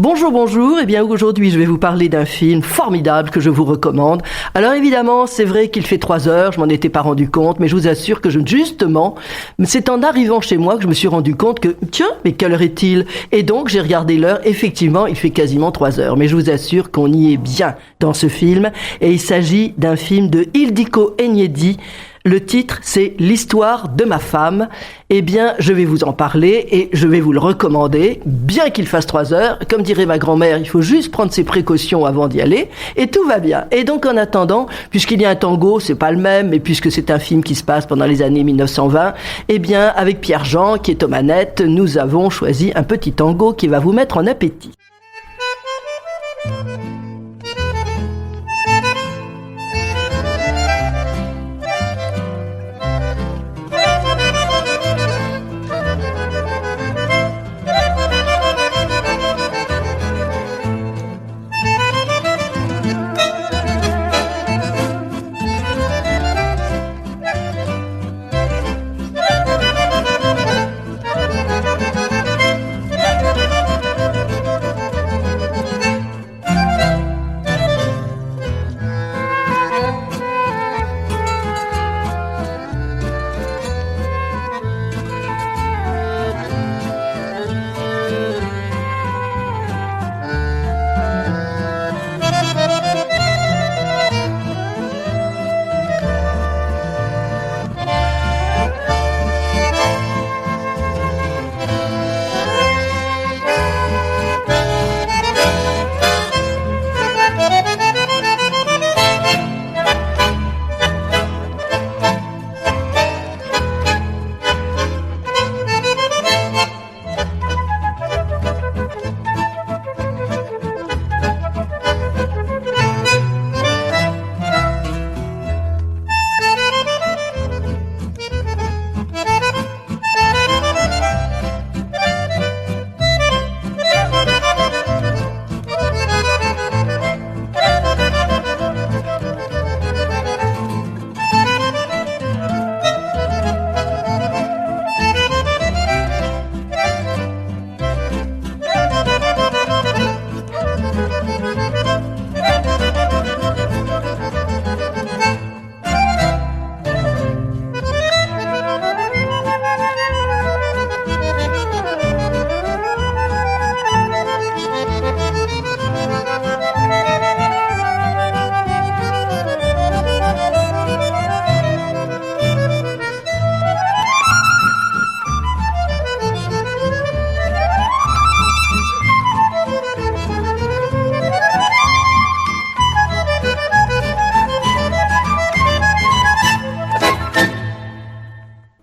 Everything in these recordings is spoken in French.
Bonjour, bonjour. Eh bien, aujourd'hui, je vais vous parler d'un film formidable que je vous recommande. Alors, évidemment, c'est vrai qu'il fait 3 heures, je m'en étais pas rendu compte, mais je vous assure que justement, c'est en arrivant chez moi que je me suis rendu compte que, tiens, mais quelle heure est-il? Et donc, j'ai regardé l'heure. Effectivement, il fait quasiment 3 heures. Mais je vous assure qu'on y est bien dans ce film. Et il s'agit d'un film de Ildiko Enyedi. Le titre, c'est L'histoire de ma femme. Eh bien, je vais vous en parler et je vais vous le recommander, bien qu'il fasse 3 heures. Comme dirait ma grand-mère, il faut juste prendre ses précautions avant d'y aller et tout va bien. Et donc, en attendant, puisqu'il y a un tango, c'est pas le même, mais puisque c'est un film qui se passe pendant les années 1920, eh bien, avec Pierre-Jean, qui est aux manettes, nous avons choisi un petit tango qui va vous mettre en appétit.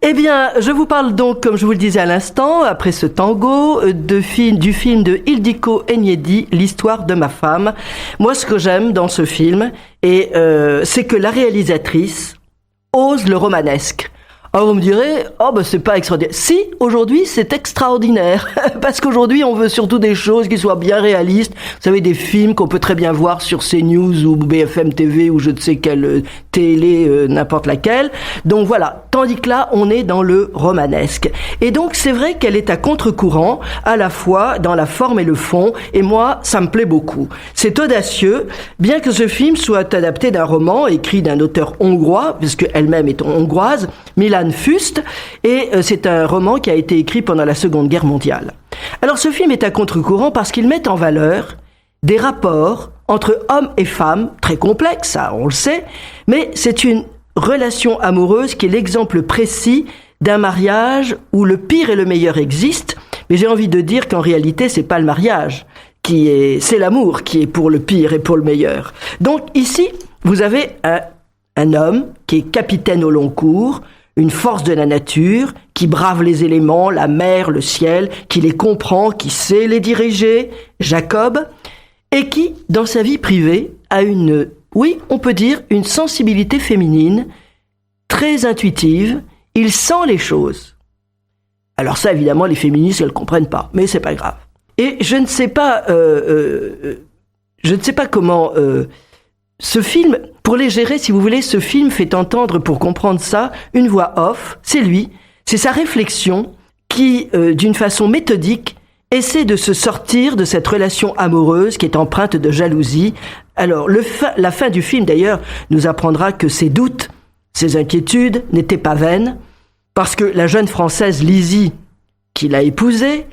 Eh bien, je vous parle donc, comme je vous le disais à l'instant, après ce tango, du film de Ildiko Enyedi, L'histoire de ma femme. Moi, ce que j'aime dans ce film, c'est que la réalisatrice ose le romanesque. Alors vous me direz, c'est pas extraordinaire. Si, aujourd'hui, c'est extraordinaire. Parce qu'aujourd'hui, on veut surtout des choses qui soient bien réalistes. Vous savez, des films qu'on peut très bien voir sur CNews ou BFM TV ou je ne sais quelle télé, n'importe laquelle. Donc voilà. Tandis que là, on est dans le romanesque. Et donc, c'est vrai qu'elle est à contre-courant, à la fois dans la forme et le fond. Et moi, ça me plaît beaucoup. C'est audacieux, bien que ce film soit adapté d'un roman écrit d'un auteur hongrois, puisque elle-même est hongroise, Milan Fust, et c'est un roman qui a été écrit pendant la Seconde Guerre mondiale. Alors ce film est à contre-courant parce qu'il met en valeur des rapports entre hommes et femmes, très complexes, ça on le sait, mais c'est une relation amoureuse qui est l'exemple précis d'un mariage où le pire et le meilleur existent, mais j'ai envie de dire qu'en réalité c'est pas le mariage, c'est l'amour qui est pour le pire et pour le meilleur. Donc ici, vous avez un homme qui est capitaine au long cours, une force de la nature, qui brave les éléments, la mer, le ciel, qui les comprend, qui sait les diriger, Jacob, et qui, dans sa vie privée, a on peut dire, une sensibilité féminine très intuitive. Il sent les choses. Alors ça, évidemment, les féministes, elles ne comprennent pas, mais c'est pas grave. Et je ne sais pas comment ce film, pour les gérer, si vous voulez, ce film fait entendre, pour comprendre ça, une voix off. C'est lui, c'est sa réflexion qui, d'une façon méthodique, essaie de se sortir de cette relation amoureuse qui est empreinte de jalousie. Alors, la fin du film, d'ailleurs, nous apprendra que ses doutes, ses inquiétudes n'étaient pas vaines, parce que la jeune Française Lizzie, qu'il a épousée,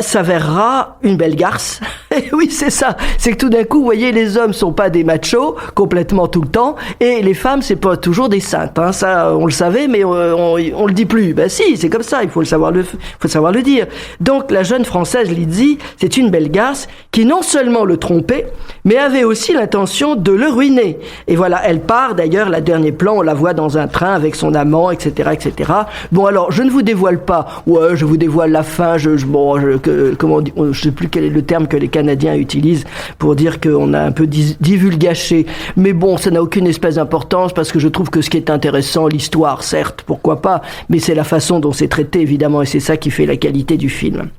s'avérera une belle garce. Et oui, c'est ça. C'est que tout d'un coup, vous voyez, les hommes sont pas des machos complètement tout le temps, et les femmes, c'est pas toujours des saintes. Hein. Ça, on le savait, mais on le dit plus. Si, c'est comme ça. Il faut savoir le dire. Donc, la jeune Française Lizzie, c'est une belle garce qui non seulement le trompait, mais avait aussi l'intention de le ruiner. Et voilà, elle part. D'ailleurs, le dernier plan, on la voit dans un train avec son amant, etc., etc. Bon, alors, je ne vous dévoile pas. Ouais, je vous dévoile la fin. Comment on dit, je sais plus quel est le terme que les Canadiens utilisent pour dire qu'on a un peu divulgaché. Mais bon, ça n'a aucune espèce d'importance parce que je trouve que ce qui est intéressant, l'histoire, certes, pourquoi pas, mais c'est la façon dont c'est traité, évidemment, et c'est ça qui fait la qualité du film.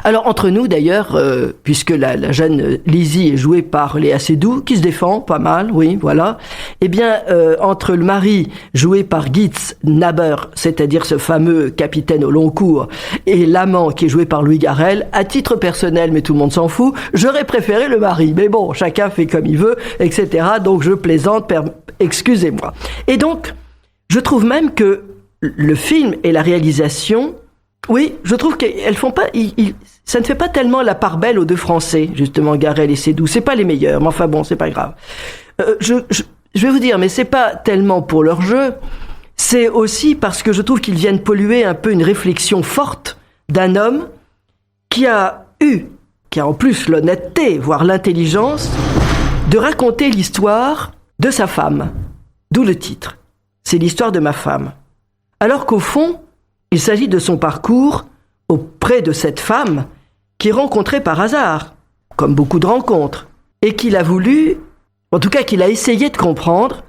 Alors, entre nous, d'ailleurs, puisque la jeune Lizzie est jouée par Léa Seydoux, qui se défend pas mal, oui, voilà. Eh bien, entre le mari, joué par Gitz Naber, c'est-à-dire ce fameux capitaine au long cours, et l'amant, qui est joué par Louis Garrel, à titre personnel, mais tout le monde s'en fout, j'aurais préféré le mari. Mais bon, chacun fait comme il veut, etc. Donc, je plaisante, excusez-moi. Et donc, je trouve même que le film et la réalisation... Oui, je trouve qu'elles font pas, ça ne fait pas tellement la part belle aux deux Français, justement, Garrel et Seydoux. C'est pas les meilleurs, mais enfin bon, c'est pas grave. Je vais vous dire, mais c'est pas tellement pour leur jeu, c'est aussi parce que je trouve qu'ils viennent polluer un peu une réflexion forte d'un homme qui a en plus l'honnêteté, voire l'intelligence, de raconter l'histoire de sa femme. D'où le titre. C'est l'histoire de ma femme. Alors qu'au fond, il s'agit de son parcours auprès de cette femme qu'il rencontrait par hasard, comme beaucoup de rencontres, et qu'il a voulu, en tout cas qu'il a essayé de comprendre.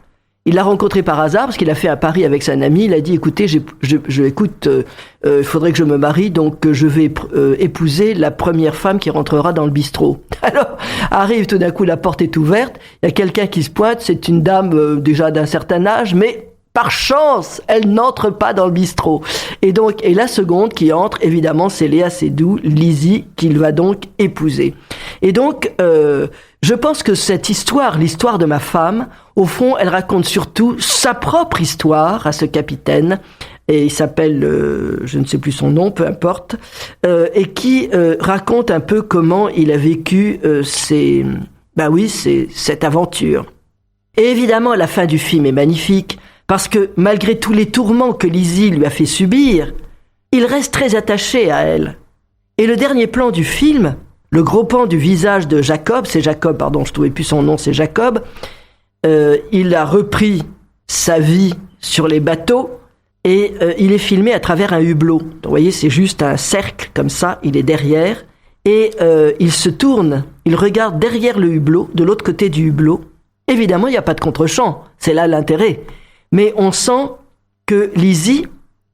Il l'a rencontrée par hasard parce qu'il a fait un pari avec sa amie. Il a dit, écoutez, il faudrait que je me marie, donc je vais épouser la première femme qui rentrera dans le bistrot. Alors, arrive tout d'un coup, la porte est ouverte, il y a quelqu'un qui se pointe, c'est une dame déjà d'un certain âge, mais... Par chance, elle n'entre pas dans le bistrot. Et la seconde qui entre, évidemment, c'est Léa Seydoux, Lizzie, qu'il va donc épouser. Et donc, je pense que cette histoire, l'histoire de ma femme, au fond, elle raconte surtout sa propre histoire à ce capitaine. Et il s'appelle, je ne sais plus son nom, peu importe, et qui raconte un peu comment il a vécu cette aventure. Et évidemment, la fin du film est magnifique. Parce que malgré tous les tourments que Lizzie lui a fait subir, il reste très attaché à elle. Et le dernier plan du film, le gros pan du visage de Jacob, je ne trouvais plus son nom, c'est Jacob, il a repris sa vie sur les bateaux et il est filmé à travers un hublot. Donc, vous voyez, c'est juste un cercle comme ça, il est derrière et il se tourne, il regarde derrière le hublot, de l'autre côté du hublot. Évidemment, il n'y a pas de contre-champ, c'est là l'intérêt. Mais on sent que Lizzie,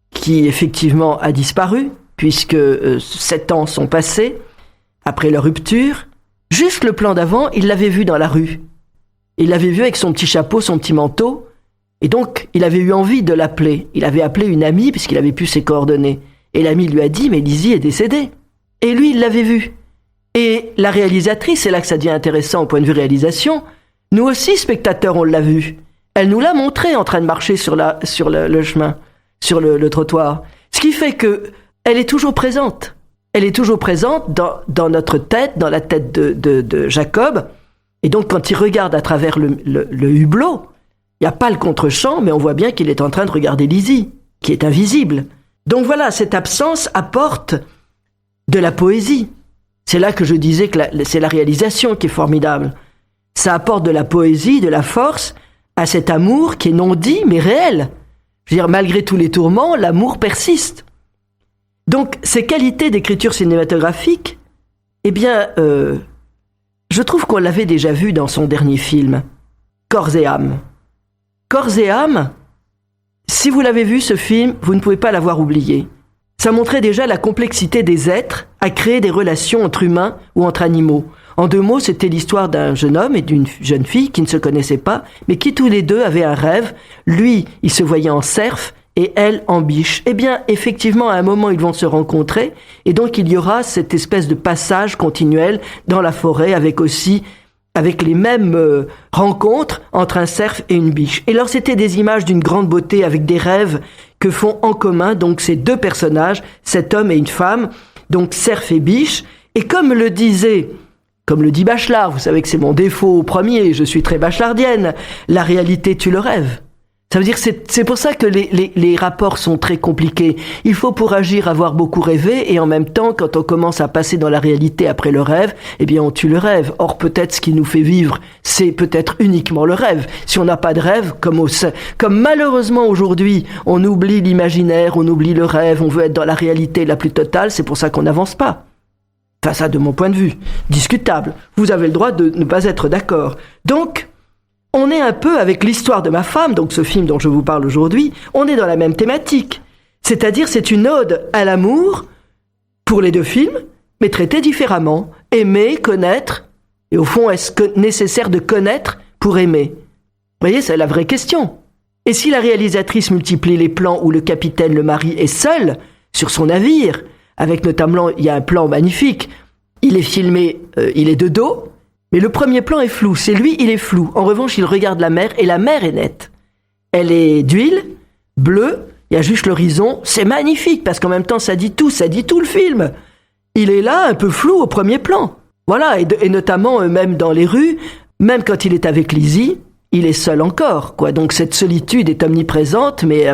qui effectivement a disparu, puisque 7 ans sont passés après leur rupture, juste le plan d'avant, il l'avait vue dans la rue. Il l'avait vue avec son petit chapeau, son petit manteau, et donc il avait eu envie de l'appeler. Il avait appelé une amie, puisqu'il avait pu ses coordonnées. Et l'amie lui a dit, mais Lizzie est décédée. Et lui, il l'avait vue. Et la réalisatrice, c'est là que ça devient intéressant au point de vue réalisation, nous aussi, spectateurs, on l'a vue. Elle nous l'a montré en train de marcher sur le chemin, sur le trottoir. Ce qui fait que elle est toujours présente. Elle est toujours présente dans notre tête, dans la tête de Jacob. Et donc, quand il regarde à travers le hublot, il n'y a pas le contre-champ, mais on voit bien qu'il est en train de regarder Lizzie, qui est invisible. Donc voilà, cette absence apporte de la poésie. C'est là que je disais que c'est la réalisation qui est formidable. Ça apporte de la poésie, de la force, à cet amour qui est non dit, mais réel. Je veux dire, malgré tous les tourments, l'amour persiste. Donc, ces qualités d'écriture cinématographique, eh bien, je trouve qu'on l'avait déjà vu dans son dernier film, Corps et âme. Corps et âme, si vous l'avez vu, ce film, vous ne pouvez pas l'avoir oublié. Ça montrait déjà la complexité des êtres à créer des relations entre humains ou entre animaux. En 2 mots, c'était l'histoire d'un jeune homme et d'une jeune fille qui ne se connaissaient pas, mais qui tous les deux avaient un rêve. Lui, il se voyait en cerf, et elle en biche. Eh bien, effectivement, à un moment, ils vont se rencontrer, et donc il y aura cette espèce de passage continuel dans la forêt avec les mêmes rencontres entre un cerf et une biche. Et alors, c'était des images d'une grande beauté avec des rêves que font en commun donc ces deux personnages, cet homme et une femme, donc cerf et biche. Et comme le dit Bachelard, vous savez que c'est mon défaut premier, je suis très bachelardienne, la réalité tue le rêve. Ça veut dire que c'est pour ça que les rapports sont très compliqués. Il faut pour agir avoir beaucoup rêvé, et en même temps, quand on commence à passer dans la réalité après le rêve, eh bien on tue le rêve. Or peut-être ce qui nous fait vivre, c'est peut-être uniquement le rêve. Si on n'a pas de rêve, comme malheureusement aujourd'hui, on oublie l'imaginaire, on oublie le rêve, on veut être dans la réalité la plus totale, c'est pour ça qu'on n'avance pas. Enfin ça, de mon point de vue, discutable. Vous avez le droit de ne pas être d'accord. Donc, on est un peu avec l'histoire de ma femme, donc ce film dont je vous parle aujourd'hui, on est dans la même thématique. C'est-à-dire, c'est une ode à l'amour pour les deux films, mais traité différemment. Aimer, connaître, et au fond, est-ce nécessaire de connaître pour aimer? Vous voyez, c'est la vraie question. Et si la réalisatrice multiplie les plans où le capitaine, le mari, est seul sur son navire, avec notamment, il y a un plan magnifique, il est filmé, il est de dos, mais le premier plan est flou, c'est lui, il est flou. En revanche, il regarde la mer, et la mer est nette. Elle est d'huile, bleue, il y a juste l'horizon, c'est magnifique, parce qu'en même temps, ça dit tout le film. Il est là, un peu flou au premier plan. Voilà, et notamment, même dans les rues, même quand il est avec Lizzie, il est seul encore, quoi. Donc cette solitude est omniprésente, mais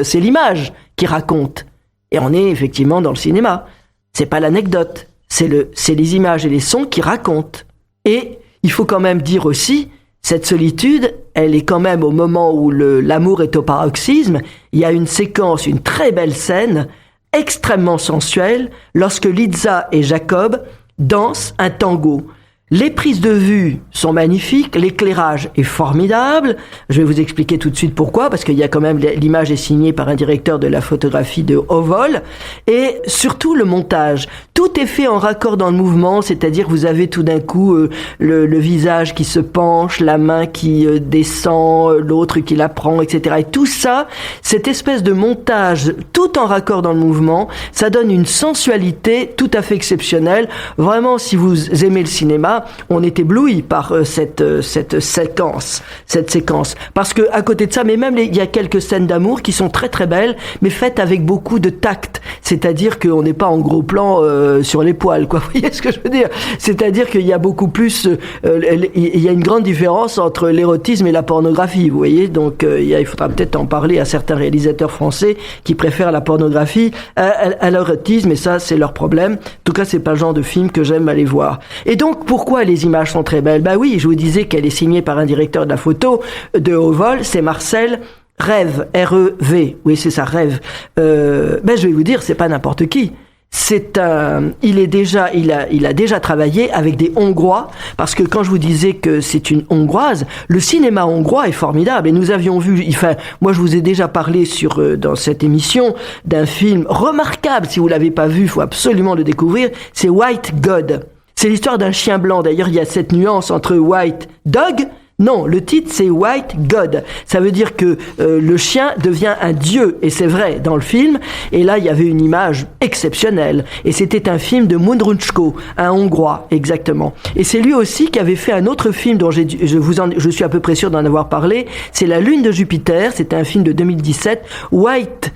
c'est l'image qui raconte. Et on est effectivement dans le cinéma. C'est pas l'anecdote, c'est les images et les sons qui racontent. Et il faut quand même dire aussi, cette solitude, elle est quand même au moment où l'amour est au paroxysme. Il y a une séquence, une très belle scène, extrêmement sensuelle, lorsque Liza et Jacob dansent un tango. Les prises de vue sont magnifiques, l'éclairage est formidable. Je vais vous expliquer tout de suite pourquoi, parce qu'il y a quand même, l'image est signée par un directeur de la photographie de haut vol, et surtout le montage. Tout est fait en raccord dans le mouvement, c'est-à-dire vous avez tout d'un coup le visage qui se penche, la main qui descend, l'autre qui la prend, etc. Et tout ça, cette espèce de montage, tout en raccord dans le mouvement, ça donne une sensualité tout à fait exceptionnelle. Vraiment, si vous aimez le cinéma, on est ébloui par cette séquence. Parce que à côté de ça, mais même il y a quelques scènes d'amour qui sont très très belles, mais faites avec beaucoup de tact. C'est-à-dire qu'on n'est pas en gros plan sur les poils, quoi. Vous voyez ce que je veux dire? C'est-à-dire qu'il y a beaucoup plus, il y a une grande différence entre l'érotisme et la pornographie. Vous voyez, donc il faudra peut-être en parler à certains réalisateurs français qui préfèrent la pornographie à l'érotisme, et ça c'est leur problème. En tout cas, c'est pas le genre de film que j'aime aller voir. Et donc pourquoi les images sont très belles? Bah oui, je vous disais qu'elle est signée par un directeur de la photo de haut vol, c'est Marcel Rêve, R-E-V. Oui, c'est ça, Rêve. Je vais vous dire, c'est pas n'importe qui. Il a déjà travaillé avec des Hongrois, parce que quand je vous disais que c'est une Hongroise, le cinéma hongrois est formidable, et nous avions vu, moi je vous ai déjà parlé dans cette émission d'un film remarquable, si vous l'avez pas vu, il faut absolument le découvrir, c'est White God. C'est l'histoire d'un chien blanc. D'ailleurs, il y a cette nuance entre White Dog. Non, le titre, c'est White God. Ça veut dire que le chien devient un dieu. Et c'est vrai, dans le film. Et là, il y avait une image exceptionnelle. Et c'était un film de Mundruczko, un Hongrois, exactement. Et c'est lui aussi qui avait fait un autre film dont je suis à peu près sûr d'en avoir parlé. C'est La Lune de Jupiter. C'était un film de 2017. White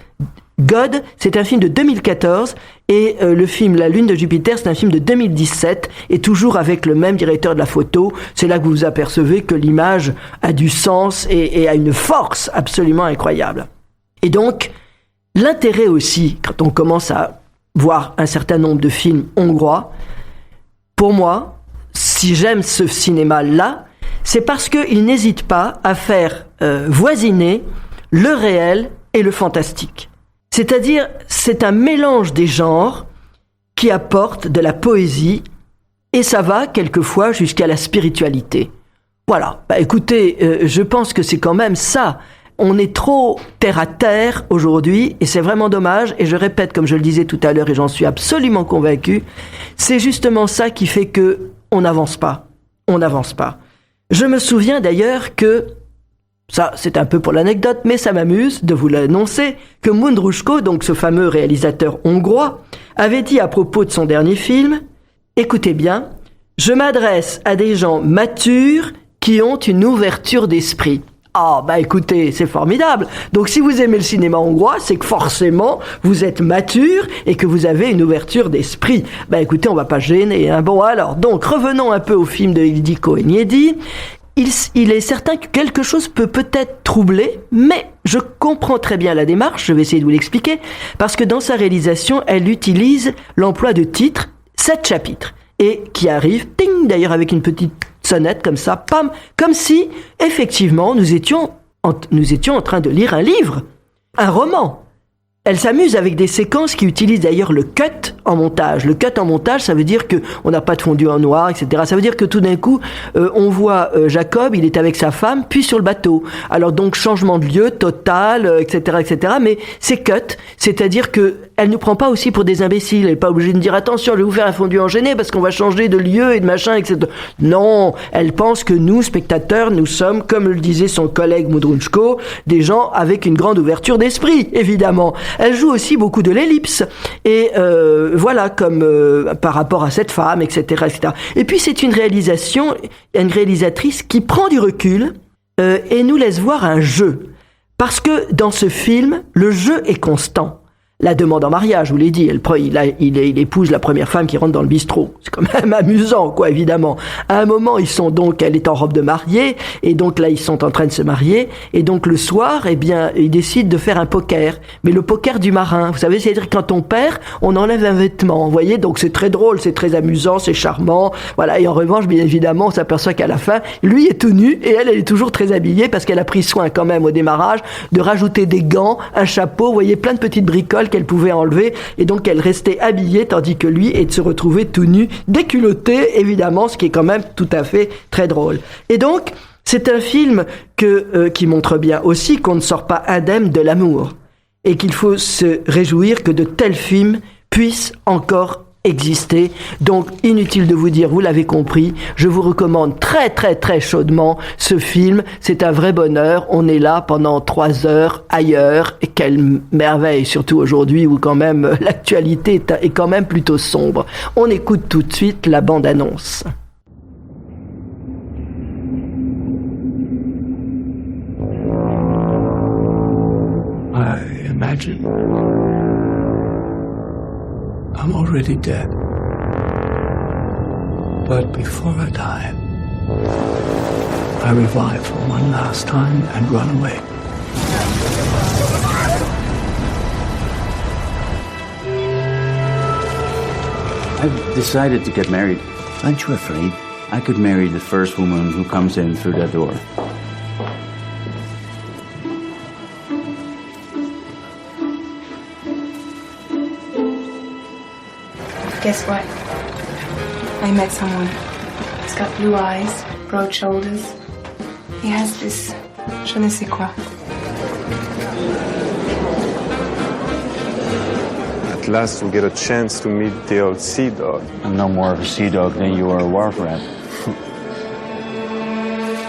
God, c'est un film de 2014, et le film La Lune de Jupiter, c'est un film de 2017, et toujours avec le même directeur de la photo. C'est là que vous apercevez que l'image a du sens et a une force absolument incroyable. Et donc, l'intérêt aussi, quand on commence à voir un certain nombre de films hongrois, pour moi, si j'aime ce cinéma-là, c'est parce qu'il n'hésite pas à faire voisiner le réel et le fantastique. C'est-à-dire, c'est un mélange des genres qui apporte de la poésie, et ça va quelquefois jusqu'à la spiritualité. Voilà, écoutez, je pense que c'est quand même ça. On est trop terre à terre aujourd'hui, et c'est vraiment dommage, et je répète comme je le disais tout à l'heure, et j'en suis absolument convaincu, c'est justement ça qui fait que on n'avance pas. Je me souviens d'ailleurs que Ça, c'est un peu pour l'anecdote, mais ça m'amuse de vous l'annoncer que Mundrushko, donc ce fameux réalisateur hongrois, avait dit à propos de son dernier film, écoutez bien, je m'adresse à des gens matures qui ont une ouverture d'esprit. Ah, bah écoutez, c'est formidable. Donc si vous aimez le cinéma hongrois, c'est que forcément, vous êtes mature et que vous avez une ouverture d'esprit. Bah écoutez, on va pas gêner, hein. Bon alors, donc revenons un peu au film de Ildikó Enyedi. Il est certain que quelque chose peut peut-être troubler, mais je comprends très bien la démarche, je vais essayer de vous l'expliquer, parce que dans sa réalisation, elle utilise l'emploi de titres, 7 chapitres, et qui arrivent, ting, d'ailleurs avec une petite sonnette comme ça, pam, comme si, effectivement, nous étions en train de lire un livre, un roman. Elle s'amuse avec des séquences qui utilisent d'ailleurs le cut en montage. Le cut en montage, ça veut dire que on n'a pas de fondu en noir, etc. Ça veut dire que tout d'un coup, on voit Jacob, il est avec sa femme, puis sur le bateau. Alors donc changement de lieu total, etc., etc. Mais c'est cut, c'est-à-dire que elle nous prend pas aussi pour des imbéciles. Elle n'est pas obligée de dire attention, je vais vous faire un fondu en gêné parce qu'on va changer de lieu et de machin, etc. Non, elle pense que nous, spectateurs, nous sommes, comme le disait son collègue Mundrushko, des gens avec une grande ouverture d'esprit, évidemment. Elle joue aussi beaucoup de l'ellipse. Et voilà, comme par rapport à cette femme, etc., etc. Et puis c'est une réalisatrice qui prend du recul et nous laisse voir un jeu. Parce que dans ce film, le jeu est constant. La demande en mariage, je vous l'ai dit, il épouse la première femme qui rentre dans le bistrot. C'est quand même amusant, quoi, évidemment. À un moment, elle est en robe de mariée, et donc là, ils sont en train de se marier, et donc le soir, eh bien, ils décident de faire un poker. Mais le poker du marin, vous savez, c'est-à-dire quand on perd, on enlève un vêtement, vous voyez, donc c'est très drôle, c'est très amusant, c'est charmant, voilà, et en revanche, bien évidemment, on s'aperçoit qu'à la fin, lui est tout nu, et elle est toujours très habillée, parce qu'elle a pris soin, quand même, au démarrage, de rajouter des gants, un chapeau, vous voyez, plein de petites bricoles qu'elle pouvait enlever, et donc elle restait habillée tandis que lui est de se retrouver tout nu, déculotté évidemment, ce qui est quand même tout à fait très drôle. Et donc c'est un film qui montre bien aussi qu'on ne sort pas indemne de l'amour et qu'il faut se réjouir que de tels films puissent encore exister. Donc inutile de vous dire, vous l'avez compris, je vous recommande très très très chaudement ce film. C'est un vrai bonheur. On est là pendant 3 heures ailleurs, et quelle merveille, surtout aujourd'hui où quand même l'actualité est quand même plutôt sombre. On écoute tout de suite la bande-annonce. I imagine I'm already dead. But before I die, I revive for one last time and run away. I've decided to get married. Aren't you afraid? I could marry the first woman who comes in through that door. Guess what? I met someone. He's got blue eyes, broad shoulders. He has this je ne sais quoi. At last we get a chance to meet the old sea dog. I'm no more of a sea dog than you are a wharf rat.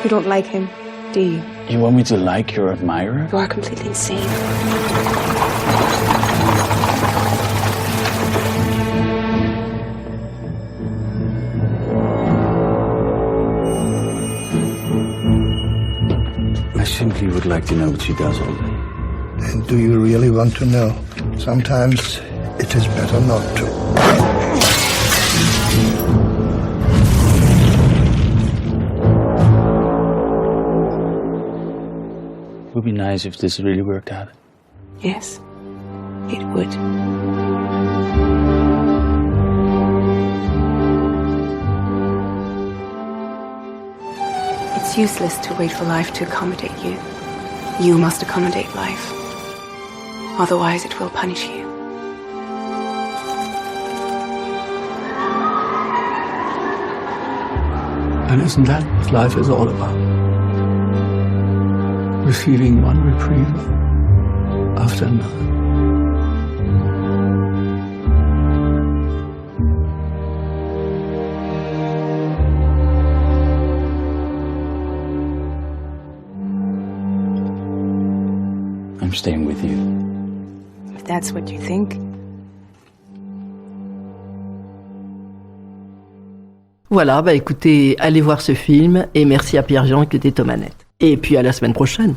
You don't like him, do you? You want me to like your admirer? You are completely insane. I simply would like to know what she does all day. And do you really want to know? Sometimes it is better not to. It would be nice if this really worked out. Yes, it would. It's useless to wait for life to accommodate you. You must accommodate life. Otherwise, it will punish you. And isn't that what life is all about? Receiving one reprieve after another. staying with you. If that's what you think. Voilà, bah écoutez, allez voir ce film et merci à Pierre-Jean qui était aux manettes. Et puis à la semaine prochaine.